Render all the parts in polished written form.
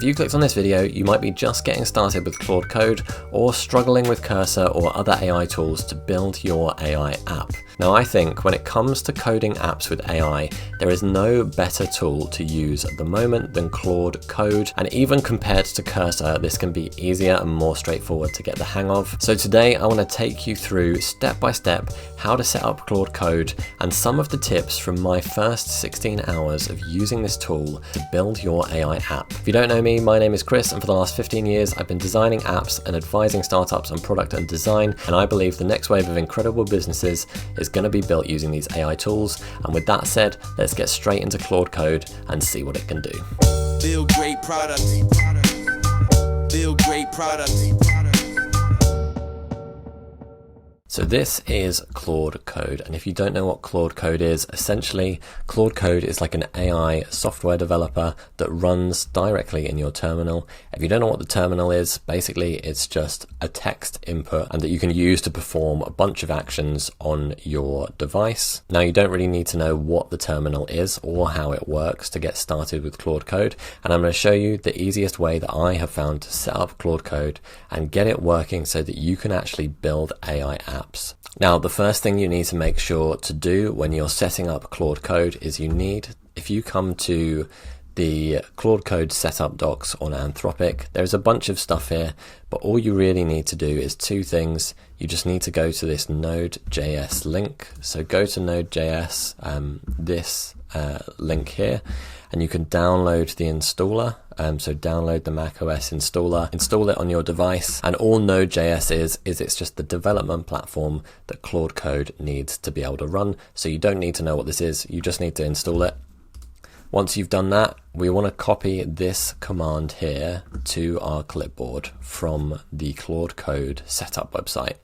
If you clicked on this video, you might be just getting started with Claude Code or struggling with Cursor or other AI tools to build your AI app. Now, I think when it comes to coding apps with AI, there is no better tool to use at the moment than Claude Code, and even compared to Cursor, this can be easier and more straightforward to get the hang of. So today I want to take you through step by step how to set up Claude Code and some of the tips from my first 16 hours of using this tool to build your AI app. If you don't know me, my name is Chris, and for the last 15 years I've been designing apps and advising startups on product and design, and I believe the next wave of incredible businesses is going to be built using these AI tools. And with that said, let's get straight into Claude Code and see what it can do. Build great product. Build great product. So this is Claude Code, and if you don't know what Claude Code is, essentially Claude Code is like an AI software developer that runs directly in your terminal. If you don't know what the terminal is, basically it's just a text input and that you can use to perform a bunch of actions on your device. Now, you don't really need to know what the terminal is or how it works to get started with Claude Code, and I'm going to show you the easiest way that I have found to set up Claude Code and get it working so that you can actually build AI apps. Now, the first thing you need to make sure to do when you're setting up Claude Code is if you come to the Claude Code setup docs on Anthropic, there's a bunch of stuff here, but all you really need to do is two things. You just need to go to this Node.js link. So go to Node.js, this link here, and you can download the installer. So download the macOS installer, install it on your device, and all Node.js is it's just the development platform that Claude Code needs to be able to run. So you don't need to know what this is, you just need to install it. Once you've done that, we want to copy this command here to our clipboard from the Claude Code setup website.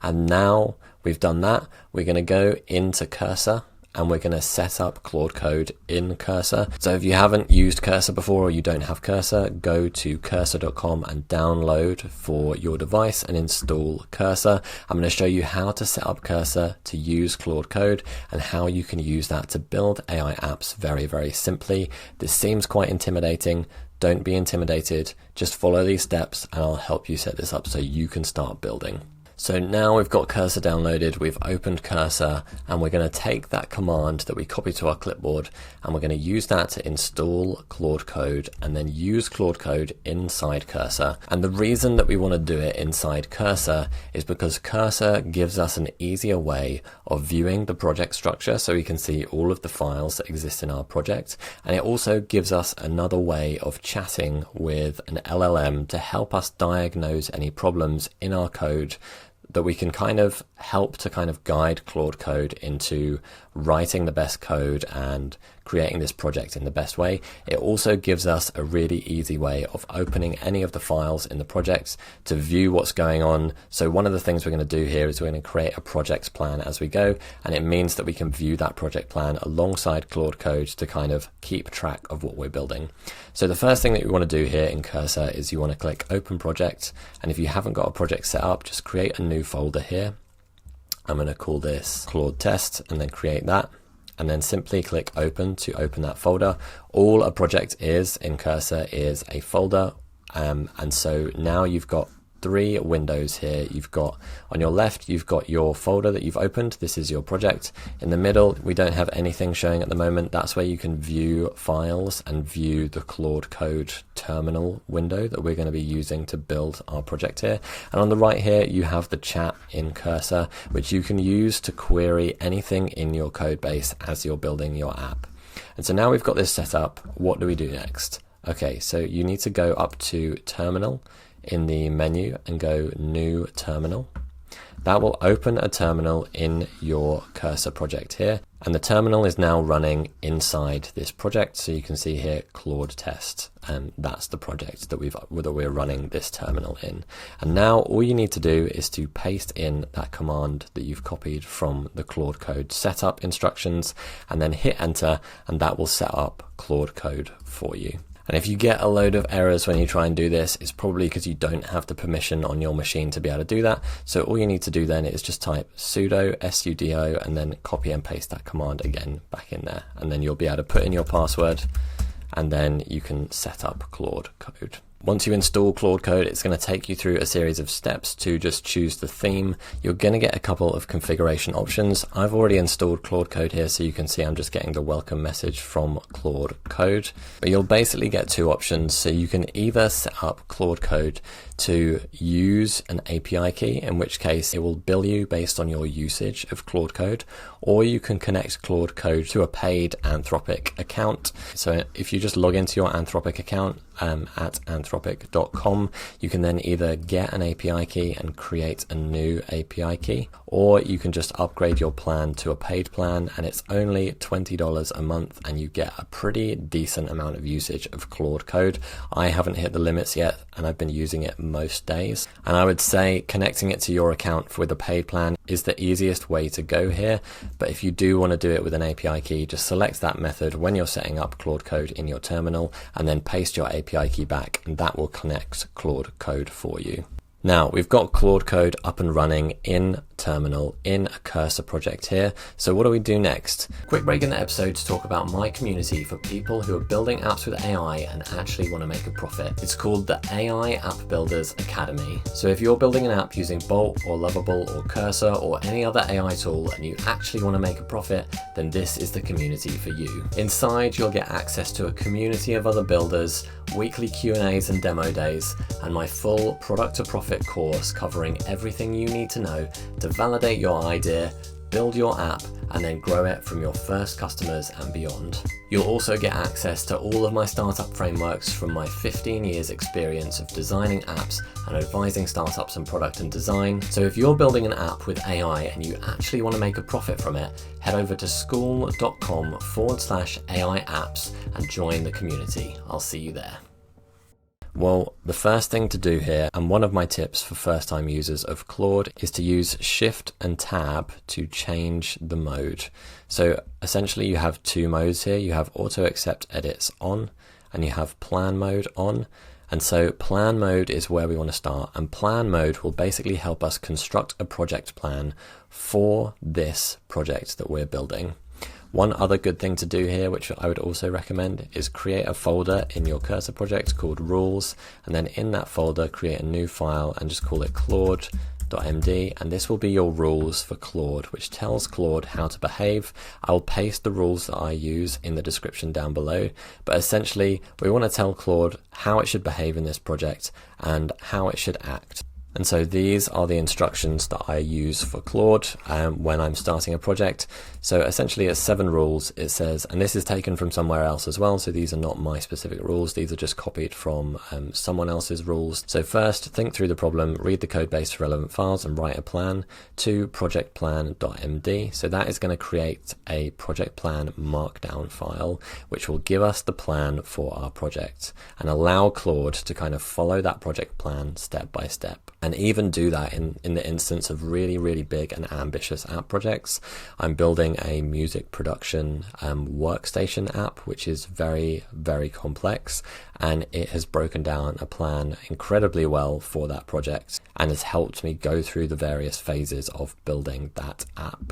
And now we've done that, we're going to go into Cursor and we're going to set up Claude Code in Cursor. So if you haven't used Cursor before or you don't have Cursor, go to cursor.com and download for your device and install Cursor. I'm going to show you how to set up Cursor to use Claude Code and how you can use that to build AI apps very, very simply. This seems quite intimidating. Don't be intimidated. Just follow these steps and I'll help you set this up so you can start building. So now we've got Cursor downloaded, we've opened Cursor, and we're going to take that command that we copied to our clipboard and we're going to use that to install Claude Code and then use Claude Code inside Cursor. And the reason that we want to do it inside Cursor is because Cursor gives us an easier way of viewing the project structure so we can see all of the files that exist in our project. And it also gives us another way of chatting with an LLM to help us diagnose any problems in our code that we can kind of help to kind of guide Claude Code into writing the best code and creating this project in the best way. It also gives us a really easy way of opening any of the files in the project to view what's going on. So one of the things we're going to do here is we're going to create a project plan as we go, and it means that we can view that project plan alongside Claude Code to kind of keep track of what we're building. So the first thing that we want to do here in Cursor is you want to click Open Project, and if you haven't got a project set up, just create a new folder here. I'm going to call this Claude Test and then create that, and then simply click Open to open that folder. All a project is in Cursor is a folder, and so now you've got three windows here. You've got on your left, you've got your folder that you've opened. This is your project. In the middle, we don't have anything showing at the moment. That's where you can view files and view the Claude Code terminal window that we're going to be using to build our project here. And on the right here, you have the chat in Cursor, which you can use to query anything in your code base as you're building your app. And so now we've got this set up, what do we do next? Okay, so you need to go up to Terminal in the menu and go New Terminal. That will open a terminal in your Cursor project here, and the terminal is now running inside this project. So you can see here Claude Test, and that's the project that we're running this terminal in. And now all you need to do is to paste in that command that you've copied from the Claude Code setup instructions and then hit enter, and that will set up Claude Code for you. And if you get a load of errors when you try and do this, it's probably because you don't have the permission on your machine to be able to do that. So all you need to do then is just type sudo sudo and then copy and paste that command again back in there. And then you'll be able to put in your password and then you can set up Claude Code. Once you install Claude Code, it's going to take you through a series of steps to just choose the theme. You're going to get a couple of configuration options. I've already installed Claude Code here, so you can see I'm just getting the welcome message from Claude Code. But you'll basically get two options. So you can either set up Claude Code to use an API key, in which case it will bill you based on your usage of Claude Code, or you can connect Claude Code to a paid Anthropic account. So if you just log into your Anthropic account at anthropic.com, you can then either get an API key and create a new API key, or you can just upgrade your plan to a paid plan, and it's only $20 a month, and you get a pretty decent amount of usage of Claude Code. I haven't hit the limits yet, and I've been using it most days. And I would say connecting it to your account with a paid plan is the easiest way to go here. But if you do want to do it with an API key, just select that method when you're setting up Claude Code in your terminal, and then paste your API key back, and that will connect Claude Code for you. Now, we've got Claude Code up and running in terminal in a cursor project here. So what do we do next? Quick break in the episode to talk about my community for people who are building apps with AI and actually want to make a profit. It's called the AI App Builders Academy. So if you're building an app using Bolt or Lovable or Cursor or any other AI tool and you actually want to make a profit, then this is the community for you. Inside, you'll get access to a community of other builders, weekly Q&As and demo days, and my full product to profit course covering everything you need to know to validate your idea, build your app, and then grow it from your first customers and beyond. You'll also get access to all of my startup frameworks from my 15 years experience of designing apps and advising startups on product and design. So if you're building an app with AI and you actually want to make a profit from it, head over to school.com/AI apps and join the community. I'll see you there. Well, the first thing to do here, and one of my tips for first-time users of Claude, is to use Shift and Tab to change the mode. So essentially you have two modes here. You have Auto Accept Edits on, and you have Plan Mode on. And so Plan Mode is where we want to start, and Plan Mode will basically help us construct a project plan for this project that we're building. One other good thing to do here, which I would also recommend, is create a folder in your Cursor project called Rules, and then in that folder create a new file and just call it Claude.md, and this will be your rules for Claude, which tells Claude how to behave. I'll paste the rules that I use in the description down below, but essentially we want to tell Claude how it should behave in this project and how it should act. And so these are the instructions that I use for Claude when I'm starting a project. So essentially it's 7 rules, it says, and this is taken from somewhere else as well, so these are not my specific rules, these are just copied from someone else's rules. So first, think through the problem, read the code base for relevant files and write a plan. 2, projectplan.md, so that is going to create a project plan markdown file, which will give us the plan for our project and allow Claude to kind of follow that project plan step by step. And even do that in the instance of really, really big and ambitious app projects. I'm building a music production workstation app, which is very, very complex, and it has broken down a plan incredibly well for that project and has helped me go through the various phases of building that app.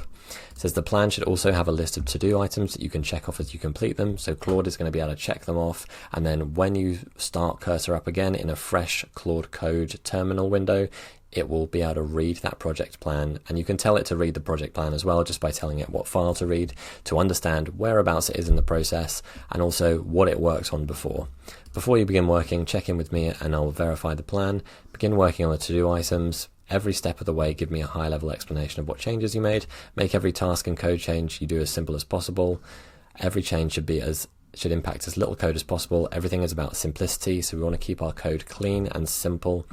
It says the plan should also have a list of to-do items that you can check off as you complete them. So Claude is going to be able to check them off. And then when you start Cursor up again in a fresh Claude Code terminal window, it will be able to read that project plan. And you can tell it to read the project plan as well, just by telling it what file to read to understand whereabouts it is in the process and also what it worked on before. Before you begin working, check in with me and I'll verify the plan. Begin working on the to-do items. Every step of the way, give me a high-level explanation of what changes you made. Make every task and code change you do as simple as possible. Every change should impact as little code as possible. Everything is about simplicity, so we want to keep our code clean and simple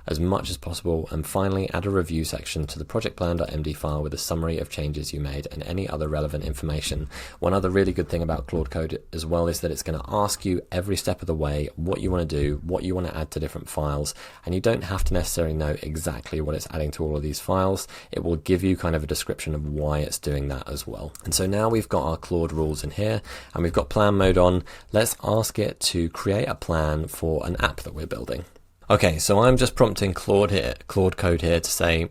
as much as possible. And finally, add a review section to the projectplan.md file with a summary of changes you made and any other relevant information. One other really good thing about Claude Code as well is that it's going to ask you every step of the way what you want to do, what you want to add to different files, and you don't have to necessarily know exactly what it's adding to all of these files. It will give you kind of a description of why it's doing that as well. And so now we've got our Claude rules in here and we've got plan mode on. Let's ask it to create a plan for an app that we're building. Okay, so I'm just prompting Claude Code here to say,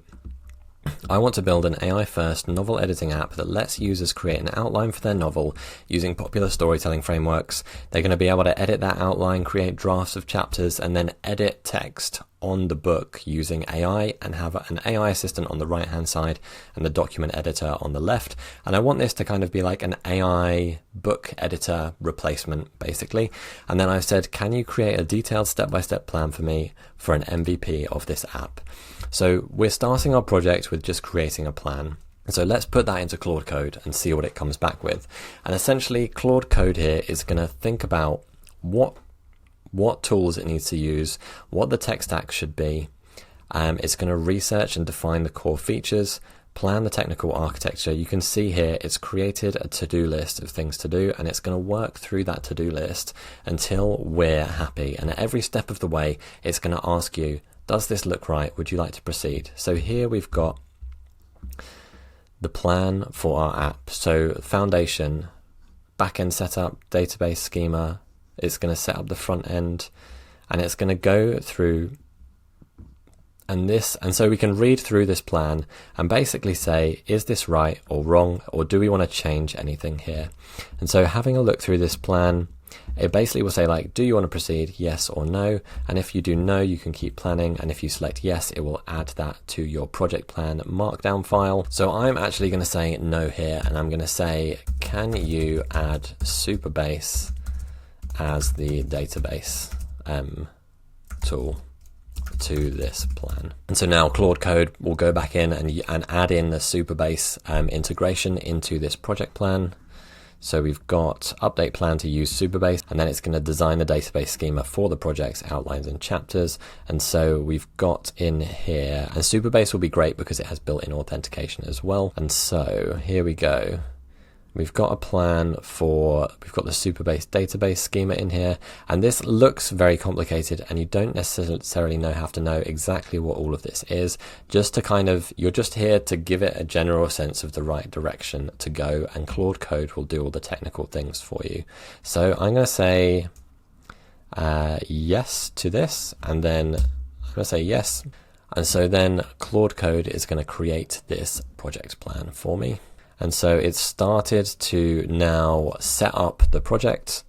I want to build an AI-first novel editing app that lets users create an outline for their novel using popular storytelling frameworks. They're going to be able to edit that outline, create drafts of chapters, and then edit text on the book using AI, and have an AI assistant on the right-hand side and the document editor on the left. And I want this to kind of be like an AI book editor replacement, basically. And then I've said, can you create a detailed step-by-step plan for me for an MVP of this app? So we're starting our project with just creating a plan. So let's put that into Claude Code and see what it comes back with. And essentially, Claude Code here is going to think about what tools it needs to use, what the tech stack should be. It's going to research and define the core features, plan the technical architecture. You can see here it's created a to-do list of things to do, and it's going to work through that to-do list until we're happy. And at every step of the way, it's going to ask you, does this look right? Would you like to proceed? So here we've got the plan for our app. So foundation, backend setup, database schema. It's going to set up the front end, and it's going to go through and so we can read through this plan and basically say, is this right or wrong, or do we want to change anything here? And so having a look through this plan, it basically will say, like, do you want to proceed, yes or no? And if you do no, you can keep planning, and if you select yes, it will add that to your project plan markdown file. So I'm actually going to say no here, and I'm going to say, can you add Supabase as the database tool to this plan? And so now Claude Code will go back in and add in the Supabase integration into this project plan. So we've got update plan to use Supabase, and then it's going to design the database schema for the project's outlines and chapters. And so we've got in here, and Supabase will be great because it has built-in authentication as well. And so here we go. We've got a plan we've got the Supabase database schema in here, and this looks very complicated, and you don't necessarily have to know exactly what all of this is, just to you're just here to give it a general sense of the right direction to go, and Claude Code will do all the technical things for you. So I'm going to say yes to this, and then I'm going to say yes. And so then Claude Code is going to create this project plan for me. And so it's started to now set up the project,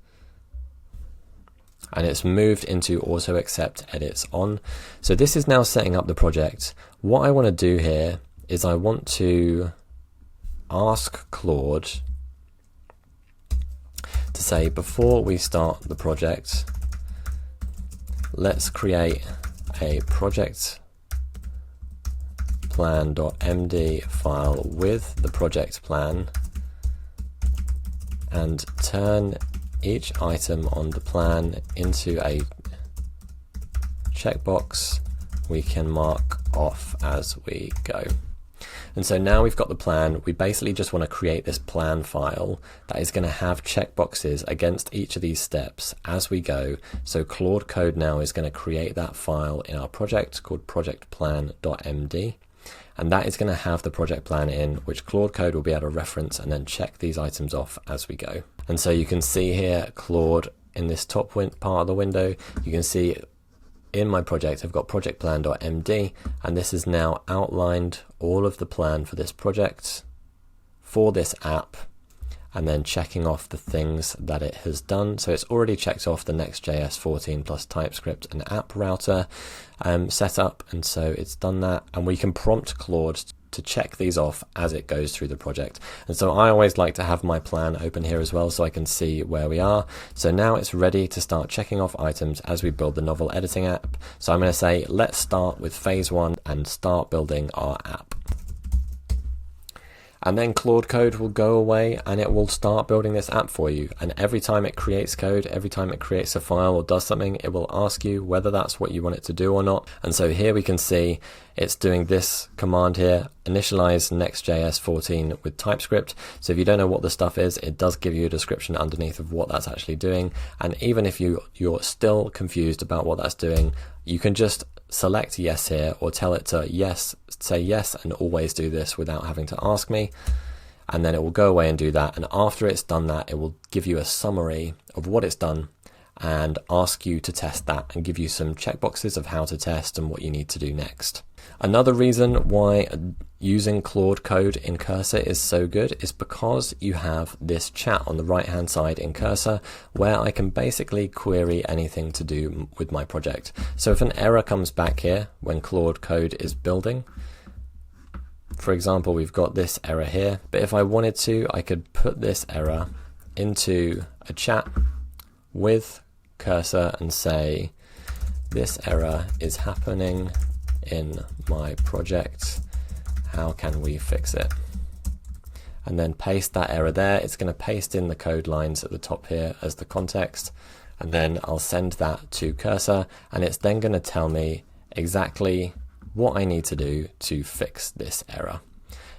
and it's moved into auto accept edits on. So this is now setting up the project. What I want to do here is I want to ask Claude to say, before we start the project, let's create a project plan.md file with the project plan, and turn each item on the plan into a checkbox we can mark off as we go. And so now we've got the plan. We basically just want to create this plan file that is going to have checkboxes against each of these steps as we go. So Claude Code now is going to create that file in our project called projectplan.md. And that is going to have the project plan in, which Claude Code will be able to reference and then check these items off as we go. And so you can see here, Claude, in this top part of the window, you can see in my project, I've got projectplan.md, and this has now outlined all of the plan for this project, for this app, and then checking off the things that it has done. So it's already checked off the Next.js 14 plus TypeScript and app router setup, and so it's done that. And we can prompt Claude to check these off as it goes through the project. And so I always like to have my plan open here as well so I can see where we are. So now it's ready to start checking off items as we build the novel editing app. So I'm going to say, let's start with phase 1 and start building our app. And then Claude Code will go away and it will start building this app for you. And every time it creates code, every time it creates a file or does something, it will ask you whether that's what you want it to do or not. And so here we can see it's doing this command here, initialize Next.js 14 with TypeScript. So if you don't know what the stuff is, it does give you a description underneath of what that's actually doing. And even if you're still confused about what that's doing, you can just select yes here, or tell it to say yes and always do this without having to ask me, and then it will go away and do that. And after it's done that, it will give you a summary of what it's done, and ask you to test that and give you some checkboxes of how to test and what you need to do next. Another reason why using Claude Code in Cursor is so good is because you have this chat on the right hand side in Cursor where I can basically query anything to do with my project. So if an error comes back here when Claude Code is building, for example, we've got this error here, but if I wanted to, I could put this error into a chat with Cursor and say, this error is happening in my project, how can we fix it? And then paste that error there. It's going to paste in the code lines at the top here as the context, and then I'll send that to Cursor, and it's then going to tell me exactly what I need to do to fix this error.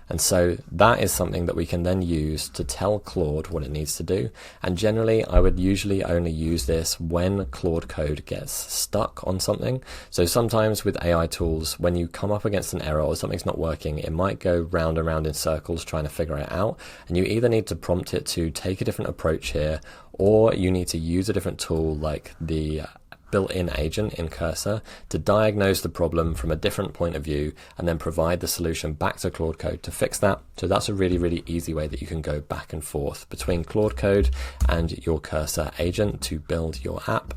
And so that is something that we can then use to tell Claude what it needs to do. And generally, I would usually only use this when Claude Code gets stuck on something. So sometimes with AI tools, when you come up against an error or something's not working, it might go round and round in circles trying to figure it out. And you either need to prompt it to take a different approach here, or you need to use a different tool like the built-in agent in Cursor to diagnose the problem from a different point of view and then provide the solution back to Claude Code to fix that. So that's a really, really easy way that you can go back and forth between Claude Code and your Cursor agent to build your app.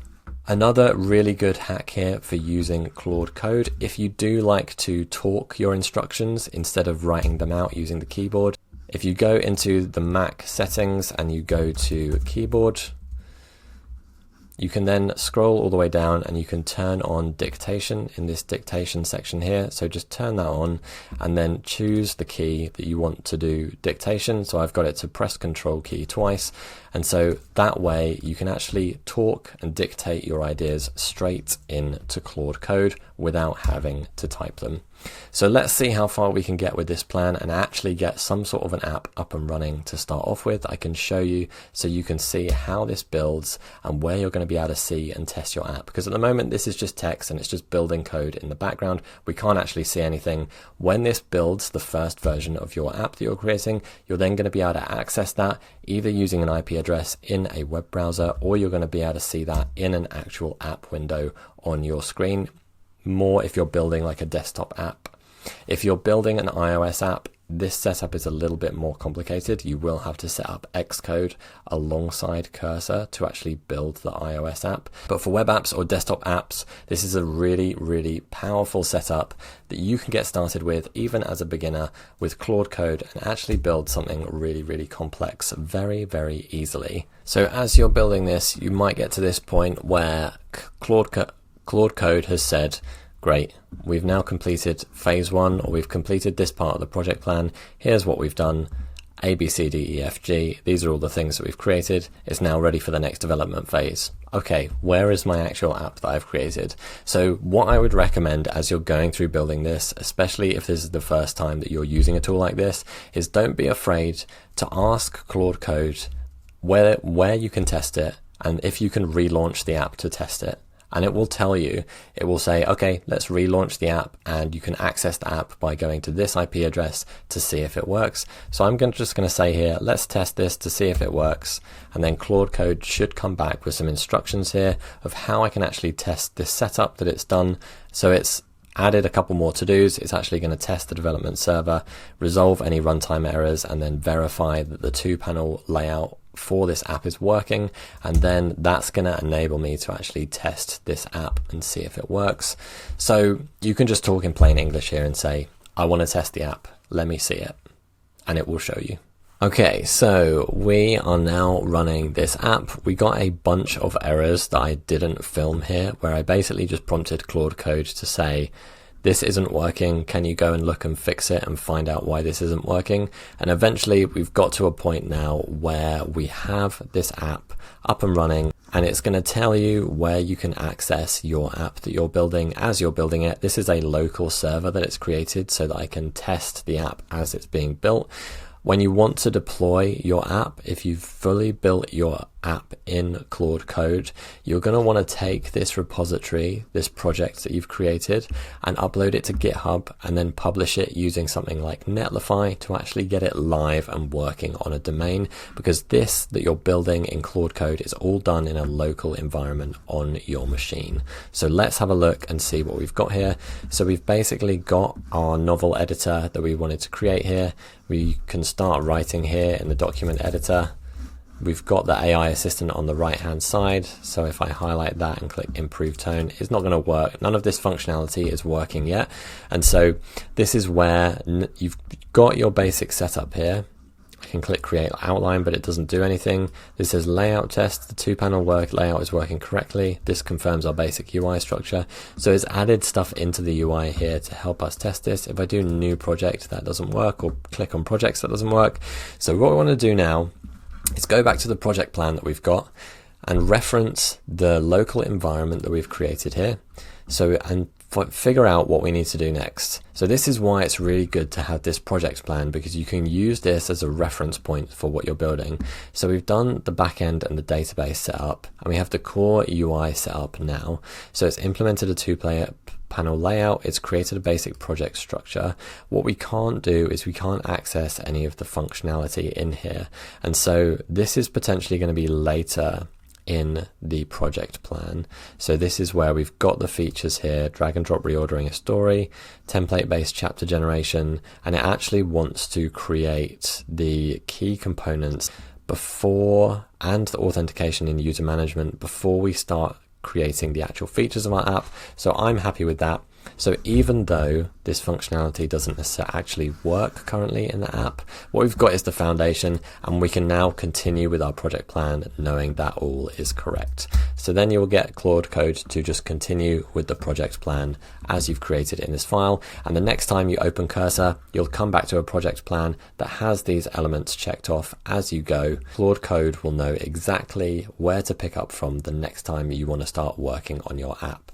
Another really good hack here for using Claude Code, if you do like to talk your instructions instead of writing them out using the keyboard, if you go into the Mac settings and you go to keyboard, you can then scroll all the way down and you can turn on dictation in this dictation section here. So just turn that on and then choose the key that you want to do dictation. So I've got it to press Control key twice. And so that way you can actually talk and dictate your ideas straight into Claude Code without having to type them. So let's see how far we can get with this plan and actually get some sort of an app up and running to start off with. I can show you so you can see how this builds and where you're going to be able to see and test your app. Because at the moment this is just text and it's just building code in the background. We can't actually see anything. When this builds the first version of your app that you're creating, you're then going to be able to access that either using an IP address in a web browser, or you're going to be able to see that in an actual app window on your screen. More if you're building like a desktop app. If you're building an iOS app, this setup is a little bit more complicated. You will have to set up Xcode alongside Cursor to actually build the iOS app. But for web apps or desktop apps, this is a really, really powerful setup that you can get started with even as a beginner with Claude Code and actually build something really, really complex very, very easily. So as you're building this, you might get to this point where Claude Code has said, great, we've now completed phase 1, or we've completed this part of the project plan. Here's what we've done. A, B, C, D, E, F, G. These are all the things that we've created. It's now ready for the next development phase. Okay, where is my actual app that I've created? So what I would recommend as you're going through building this, especially if this is the first time that you're using a tool like this, is don't be afraid to ask Claude Code where you can test it and if you can relaunch the app to test it. And it will tell you, it will say, okay, let's relaunch the app, and you can access the app by going to this IP address to see if it works. So I'm just going to say here, let's test this to see if it works. And then Claude Code should come back with some instructions here of how I can actually test this setup that it's done. So it's added a couple more to-dos. It's actually going to test the development server, resolve any runtime errors, and then verify that the 2-panel layout for this app is working, and then that's going to enable me to actually test this app and see if it works. So you can just talk in plain English here and say, I want to test the app, let me see it, and it will show you. Okay, so we are now running this app. We got a bunch of errors that I didn't film here, where I basically just prompted Claude Code to say, this isn't working, can you go and look and fix it and find out why this isn't working? And eventually we've got to a point now where we have this app up and running, and it's going to tell you where you can access your app that you're building as you're building it. This is a local server that it's created so that I can test the app as it's being built. When you want to deploy your app, if you've fully built your app in Claude Code, you're going to want to take this repository, this project that you've created, and upload it to GitHub and then publish it using something like Netlify to actually get it live and working on a domain, because this that you're building in Claude Code is all done in a local environment on your machine. So let's have a look and see what we've got here. So we've basically got our novel editor that we wanted to create here. We can start writing here in the document editor. We've got the AI assistant on the right hand side, so if I highlight that and click improve tone, it's not going to work. None of this functionality is working yet, and so this is where you've got your basic setup here. I can click create outline, but it doesn't do anything. This says layout test, the 2-panel work layout is working correctly. This confirms our basic UI structure. So it's added stuff into the UI here to help us test this. If I do new project, that doesn't work, or click on projects, that doesn't work. So what we want to do now is go back to the project plan that we've got and reference the local environment that we've created here. So, and figure out what we need to do next. So this is why it's really good to have this project plan, because you can use this as a reference point for what you're building. So we've done the backend and the database setup, and we have the core UI set up now. So it's implemented a 2-panel layout. It's created a basic project structure. What we can't do is we can't access any of the functionality in here. And so this is potentially going to be later in the project plan. So this is where we've got the features here: drag and drop reordering a story, template based chapter generation, and it actually wants to create the key components before, and the authentication in user management before we start creating the actual features of our app. So I'm happy with that. So even though this functionality doesn't necessarily actually work currently in the app, what we've got is the foundation, and we can now continue with our project plan knowing that all is correct. So then you'll get Claude Code to just continue with the project plan as you've created in this file, and the next time you open Cursor, you'll come back to a project plan that has these elements checked off as you go. Claude Code will know exactly where to pick up from the next time you want to start working on your app.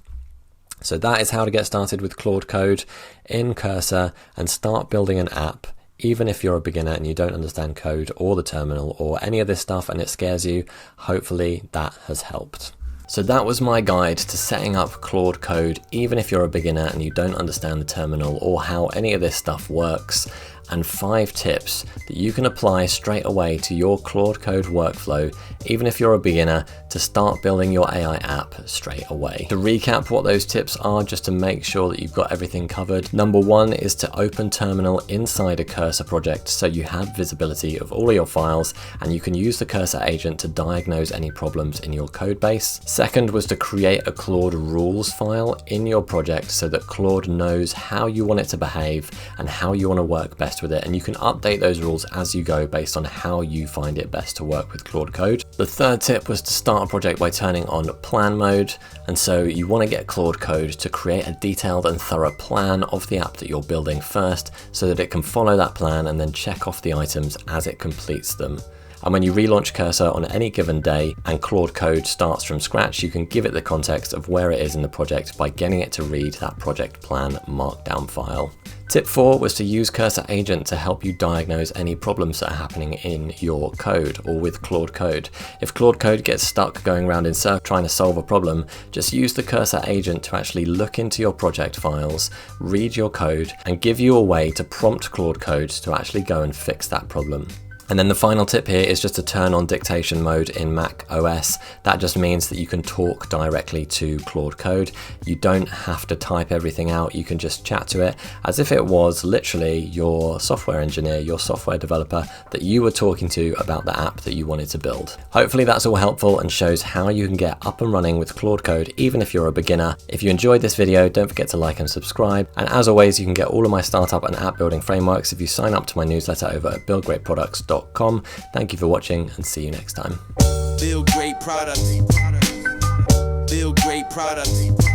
So that is how to get started with Claude Code in Cursor and start building an app. Even if you're a beginner and you don't understand code or the terminal or any of this stuff and it scares you, hopefully that has helped. So that was my guide to setting up Claude Code, even if you're a beginner and you don't understand the terminal or how any of this stuff works, and 5 tips that you can apply straight away to your Claude Code workflow, even if you're a beginner, to start building your AI app straight away. To recap what those tips are, just to make sure that you've got everything covered. Number 1 is to open terminal inside a Cursor project so you have visibility of all of your files and you can use the Cursor agent to diagnose any problems in your code base. Second was to create a Claude rules file in your project so that Claude knows how you want it to behave and how you want to work best with it, and you can update those rules as you go based on how you find it best to work with Claude Code. The third tip was to start a project by turning on plan mode, and so you want to get Claude Code to create a detailed and thorough plan of the app that you're building first so that it can follow that plan and then check off the items as it completes them. And when you relaunch Cursor on any given day and Claude Code starts from scratch, you can give it the context of where it is in the project by getting it to read that project plan markdown file. Tip 4 was to use Cursor Agent to help you diagnose any problems that are happening in your code or with Claude Code. If Claude Code gets stuck going around in circles trying to solve a problem, just use the Cursor Agent to actually look into your project files, read your code, and give you a way to prompt Claude Code to actually go and fix that problem. And then the final tip here is just to turn on dictation mode in Mac OS. That just means that you can talk directly to Claude Code. You don't have to type everything out. You can just chat to it as if it was literally your software engineer, your software developer that you were talking to about the app that you wanted to build. Hopefully that's all helpful and shows how you can get up and running with Claude Code even if you're a beginner. If you enjoyed this video, don't forget to like and subscribe. And as always, you can get all of my startup and app building frameworks if you sign up to my newsletter over at buildgreatproducts.com. Thank you for watching and see you next time. Build great products. Build great products.